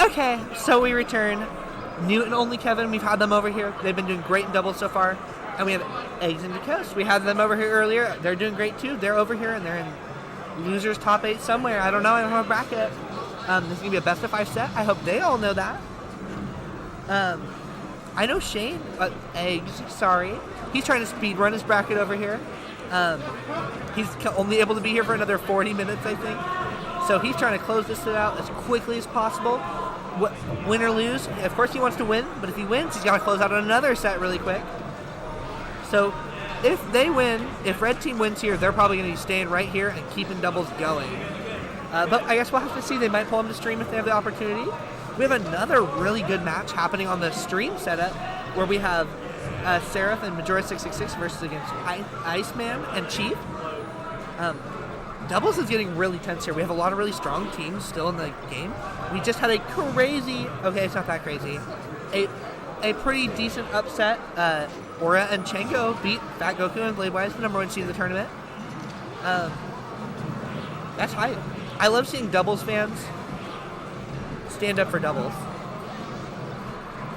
Okay, so we return. NOOT and OnlyKevin, we've had them over here. They've been doing great in doubles so far. And we have Eggz and Decoste. We had them over here earlier. They're doing great too. They're over here and they're in losers top 8 somewhere. I don't know. I don't have a bracket. This is going to be a best of 5 set. I hope they all know that. I know Shane, Eggz, sorry. He's trying to speed run his bracket over here. He's only able to be here for another 40 minutes, I think. So he's trying to close this set out as quickly as possible. Win or lose, of course he wants to win, but if he wins, he's got to close out another set really quick. So if they win, if red team wins here, they're probably going to be staying right here and keeping doubles going. But I guess we'll have to see. They might pull them to stream if they have the opportunity. We have another really good match happening on the stream setup where we have Seraph and Majora666 versus against Iceman and Chief. Doubles is getting really tense here. We have a lot of really strong teams still in the game. We just had a crazy, okay, it's not that crazy, a pretty decent upset. Aura and Chenko beat Fat Goku and Bladewise, the number 1 seed of the tournament. That's hype. I love seeing doubles fans stand up for doubles.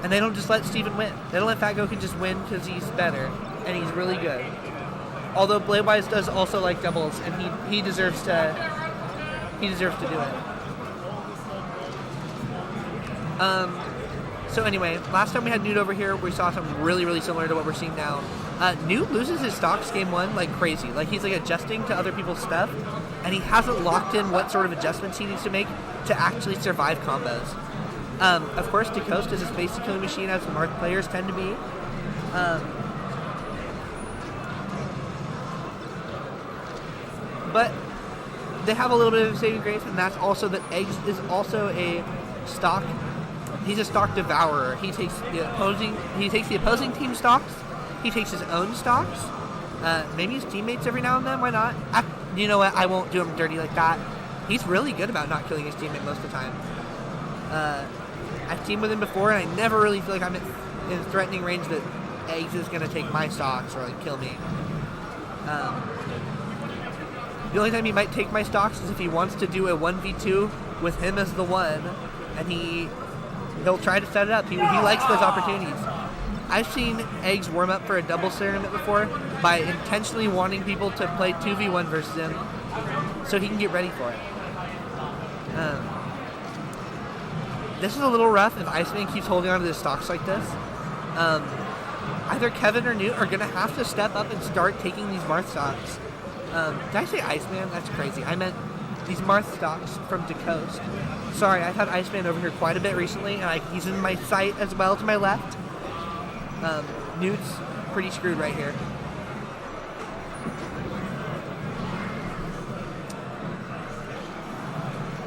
And they don't just let Steven win. They don't let Fat Goku just win because he's better and he's really good. Although Bladewise does also like doubles, and he deserves to do it. So anyway, last time we had NOOT over here, we saw something really, really similar to what we're seeing now. NOOT loses his stocks game 1 like crazy. Like he's like adjusting to other people's stuff, and he hasn't locked in what sort of adjustments he needs to make to actually survive combos. Of course, Decoste is a space killing machine, as Marth players tend to be. But they have a little bit of saving grace, and that's also that Eggz is also a stock. He's a stock devourer. He takes the opposing team stocks. He takes his own stocks. Maybe his teammates every now and then. Why not? You know what? I won't do him dirty like that. He's really good about not killing his teammate most of the time. I've teamed with him before, and I never really feel like I'm in threatening range that Eggz is going to take my stocks or like kill me. The only time he might take my stocks is if he wants to do a 1v2 with him as the one, and he'll try to set it up. He likes those opportunities. I've seen Eggz warm up for a doubles tournament before by intentionally wanting people to play 2v1 versus him so he can get ready for it. This is a little rough if Iceman keeps holding on to his stocks like this. Either Kevin or NOOT are going to have to step up and start taking these Marth stocks. Did I say Iceman? That's crazy. I meant these Marth stocks from Decoste. Sorry, I've had Iceman over here quite a bit recently, and he's in my sight as well to my left. NOOT's pretty screwed right here.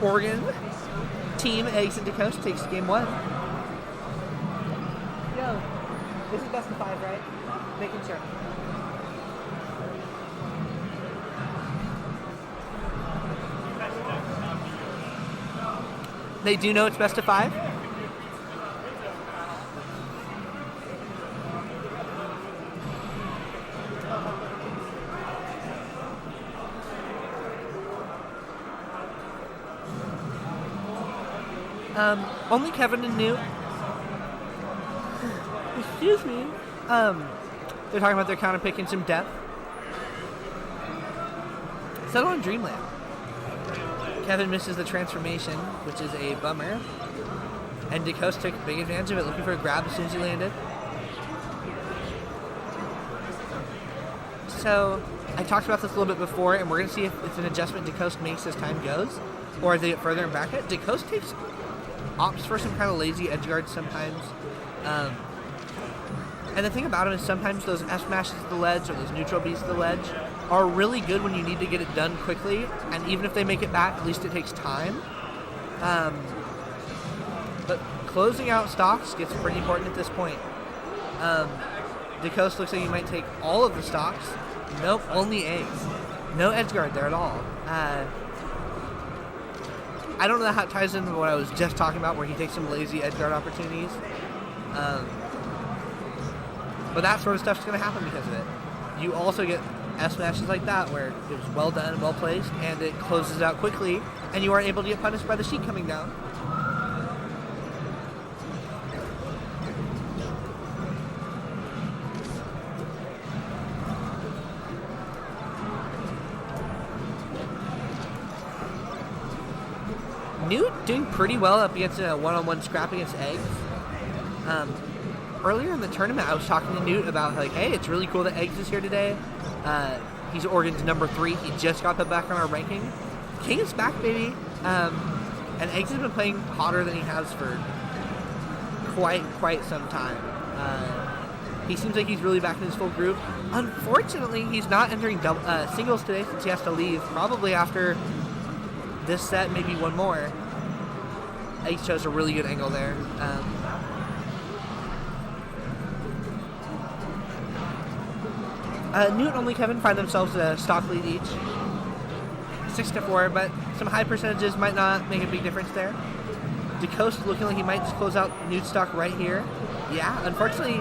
Oregon team Eggz and Decoste takes game 1. Yo, this is best of 5, right? Making sure. They do know it's best of 5? OnlyKevin and NOOT. Excuse me. They're talking about their counter picking some depth. Settle on Dreamland. Kevin misses the transformation, which is a bummer. And Decoste took big advantage of it, looking for a grab as soon as he landed. So, I talked about this a little bit before, and we're going to see if it's an adjustment Decoste makes as time goes, or as they get further in bracket. Decoste opts for some kind of lazy edge guard sometimes. And the thing about him is sometimes those Smashes to the ledge or those neutral Bs to the ledge are really good when you need to get it done quickly, and even if they make it back, at least it takes time. But closing out stocks gets pretty important at this point. Decoste looks like he might take all of the stocks. Nope, only Eggz. No edge guard there at all. I don't know how it ties into what I was just talking about, where he takes some lazy edge guard opportunities. But that sort of stuff's going to happen because of it. You also get S-smashes like that, where it was well done, well placed, and it closes out quickly, and you are able to get punished by the Sheik coming down. NOOT doing pretty well up against a one-on-one scrap against Eggz. Earlier in the tournament, I was talking to NOOT about, like, hey, it's really cool that Eggz is here today. He's Oregon's number 3. He just got back on our ranking. King is back, baby. And Eggz has been playing hotter than he has for quite some time. He seems like he's really back in his full groove. Unfortunately, he's not entering singles today since he has to leave, probably after this set, maybe one more. Eggz chose a really good angle there. NOOT and OnlyKevin find themselves a stock lead each. 6-4, but some high percentages might not make a big difference there. Decoste looking like he might just close out NOOT stock right here. Yeah, unfortunately,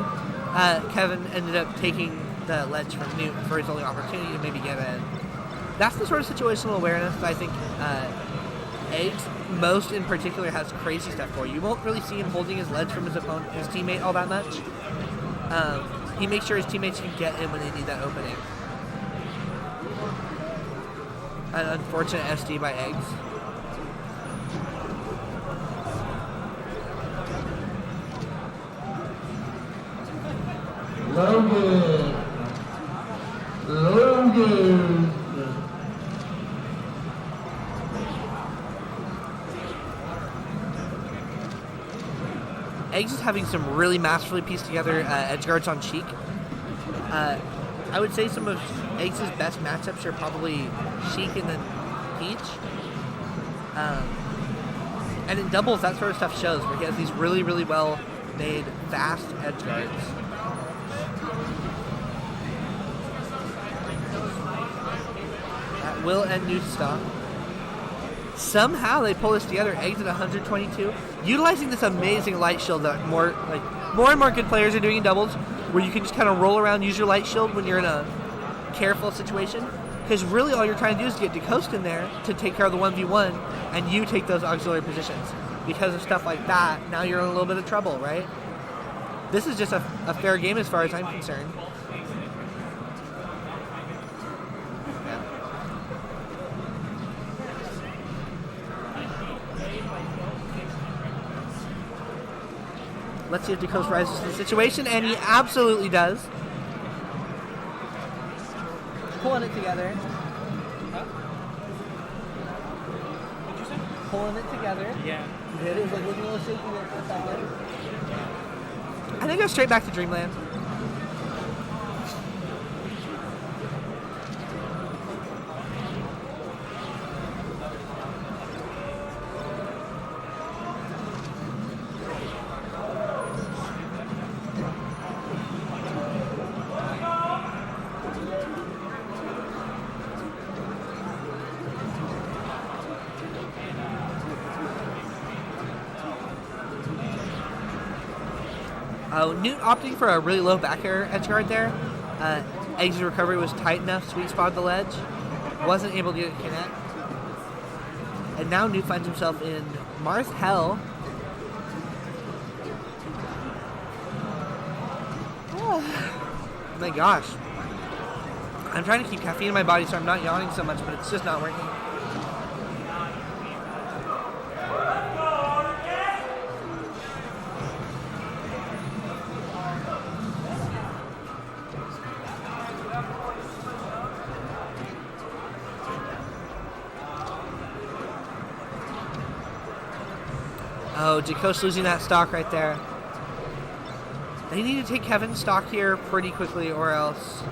Kevin ended up taking the ledge from NOOT for his only opportunity to maybe get ahead. That's the sort of situational awareness that I think Eggz, most in particular, has crazy stuff for. You won't really see him holding his ledge from his opponent, his teammate, all that much. He makes sure his teammates can get in when they need that opening. An unfortunate SD by Eggz. Logan. Eggz is having some really masterfully pieced together edge guards on Sheik. I would say some of Eggz' best matchups are probably Sheik and then Peach. And in doubles, that sort of stuff shows, where he has these really, really well made, fast edge guards. That will end NOOT stock. Somehow they pull this together. Eggz at 122, utilizing this amazing light shield that more and more good players are doing in doubles, where you can just kind of roll around, use your light shield when you're in a careful situation, because really all you're trying to do is get Decoste in there to take care of the 1v1, and you take those auxiliary positions. Because of stuff like that, now you're in a little bit of trouble, right? This is just a fair game as far as I'm concerned. Let's see if Decoste rises to the situation, and he absolutely does. Pulling it together. What'd you say? Pulling it together. Yeah. It was like looking a little shaky there for a second. I think go straight back to Dreamland. Oh, NOOT opting for a really low back air edge guard there. Eggz' recovery was tight enough, sweet spot the ledge. Wasn't able to get it connect. And now NOOT finds himself in Mars Hell. Oh my gosh. I'm trying to keep caffeine in my body so I'm not yawning so much, but it's just not working. Oh, Decoste losing that stock right there. They need to take Kevin's stock here pretty quickly or else...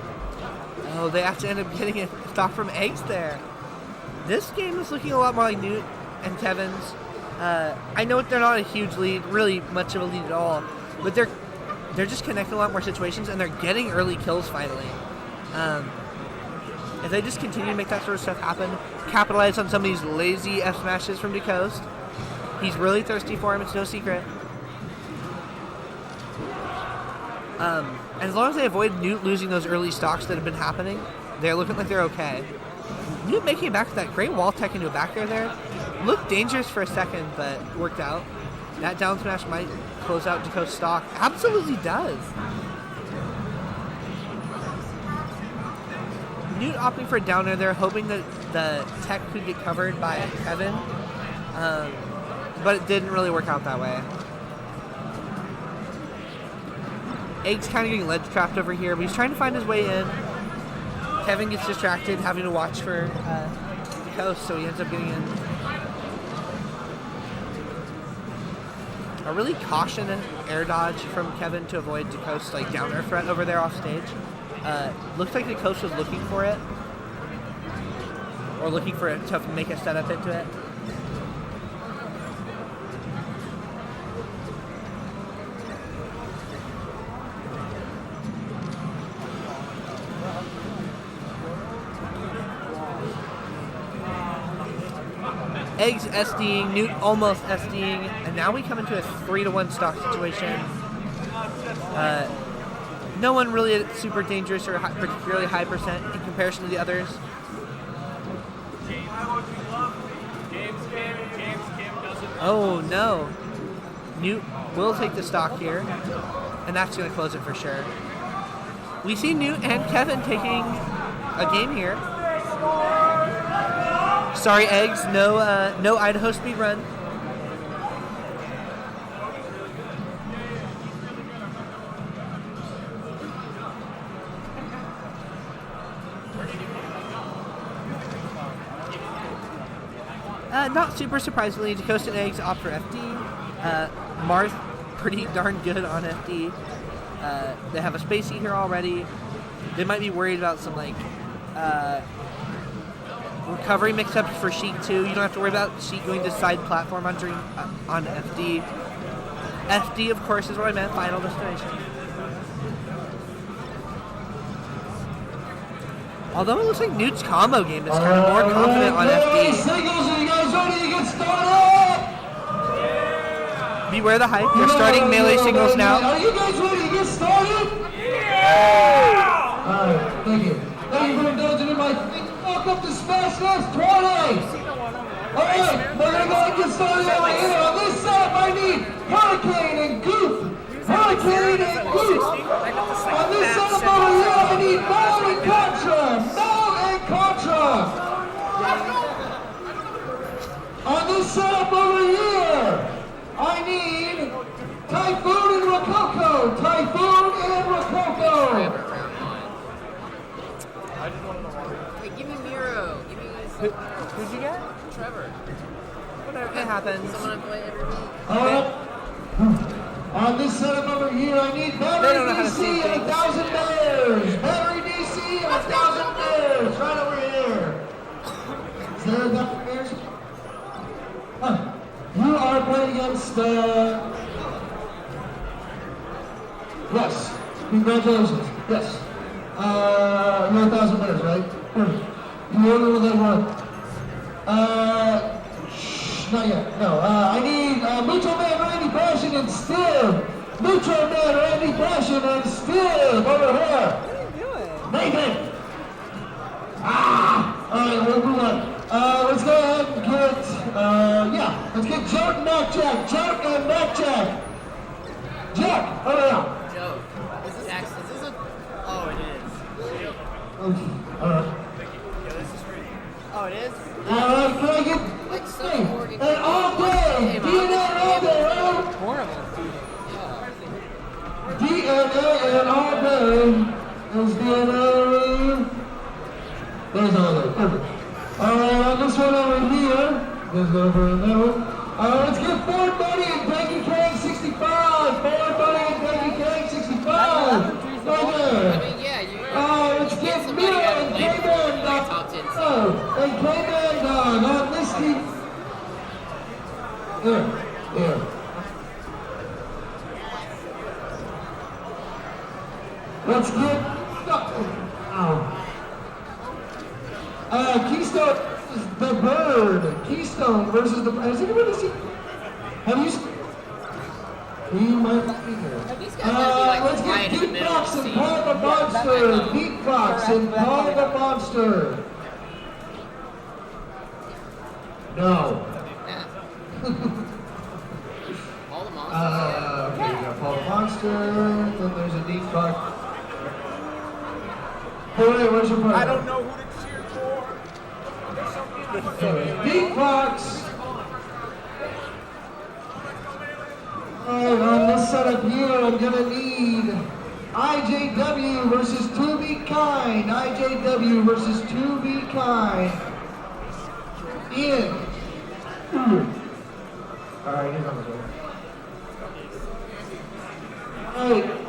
Oh, they have to end up getting a stock from Eggz there. This game is looking a lot more like NOOT and Kevin's. I know they're not a huge lead, really much of a lead at all, but they're just connecting a lot more situations and they're getting early kills finally. If they just continue to make that sort of stuff happen, capitalize on some of these lazy F smashes from Decoste. He's really thirsty for him, it's no secret. And as long as they avoid NOOT losing those early stocks that have been happening, they're looking like they're okay. NOOT making it back to that great wall tech into a back air there. Looked dangerous for a second, but worked out. That down smash might close out Decoste's stock. Absolutely does. NOOT opting for a down air there, hoping that the tech could get covered by Kevin. But it didn't really work out that way. Eggz kind of getting ledge trapped over here, but he's trying to find his way in. Kevin gets distracted, having to watch for Decoste, so he ends up getting in. A really cautious air dodge from Kevin to avoid Decoste, like down air threat over there off stage. Looks like Decoste was looking for it, or looking for it to make a setup into it. Eggz SDing, Noot almost SDing, and now we come into a 3-1 stock situation. No one really super dangerous or particularly high percent in comparison to the others. Oh no. Noot will take the stock here, and that's going to close it for sure. We see Noot and Kevin taking a game here. Sorry, Eggz, no Idaho speed run. Not super surprisingly, Decoste and Eggz opt for FD. Marth pretty darn good on FD. They have a spacey here already. They might be worried about some recovery mix-ups for Sheik too. You don't have to worry about Sheik going to side platform on FD. FD, of course, is what I meant, final destination. Although it looks like Noot's combo game is kind of more confident on FD. Singles, are you guys ready to get started? Beware the hype. They're starting melee singles now. Are you guys ready to get started? Yeah! Alright, thank you. Thank you for indulging in my thing. Welcome to Smashnest 20! Alright, we're gonna go and get started over here. On this side, I need Hurricane and Goof. Hurricane and Goof. On this side over here, I need Mo and Contra. Mo and Contra. On this side over here, I need Typhoon and Rococo. Typhoon and Rococo. Hey, give me Miro. Give me Who'd you get? Trevor. Whatever, it happens. Someone I play every week. On this setup over here, I need Battery DC and 1,000 bears. Battery DC and 1,000 bears. Right over here. Is there 1,000 bears? You are playing against, yes. Congratulations. Yes. You're 1,000 bears, right? Perfect. You order what they want. Not yet. No. I need Mucho Man Randy Passion and Still. Mucho Man Randy Passion and Still over here. What are you doing? Nathan. Alright, we'll move on. Let's go ahead and get, let's get Joke and Mac Jack. Joke and Mac Jack. Jack, over here. Joe. Is this a... Oh, it is. Alright. Oh, it is? Alright, can I get... Like so Hey, Morgan. and all day, DNA all day, right? Horrible. DNA and all day is DNA. There's all day, perfect. Alright, on this one over here, let's go over that one. Let's get Ford Buddy and Becky Kang 65. Ford Buddy and Becky Kang 65. Right there. I mean, yeah, you... Let's get Mira and K-Man Dog. And K-Man Dog on this team. There. Let's get Keystone is the bird. Keystone versus the bird. Has anybody seen? Have you seen? We might not be here. These guys gotta be like Let's quiet get in the middle of Beatbox the and scene. Paul the Monster. Beatbox and Paul the Monster. No. Yeah. All the monsters. Okay, you got Paul the Monster. Then there's a Beatbox. Hey, where's your partner? I don't know who to cheer for. Beatbox Alright, on this setup here, I'm gonna need IJW versus 2Be Kind. IJW versus 2Be Kind. Ian. Alright, he's on the door. Alright.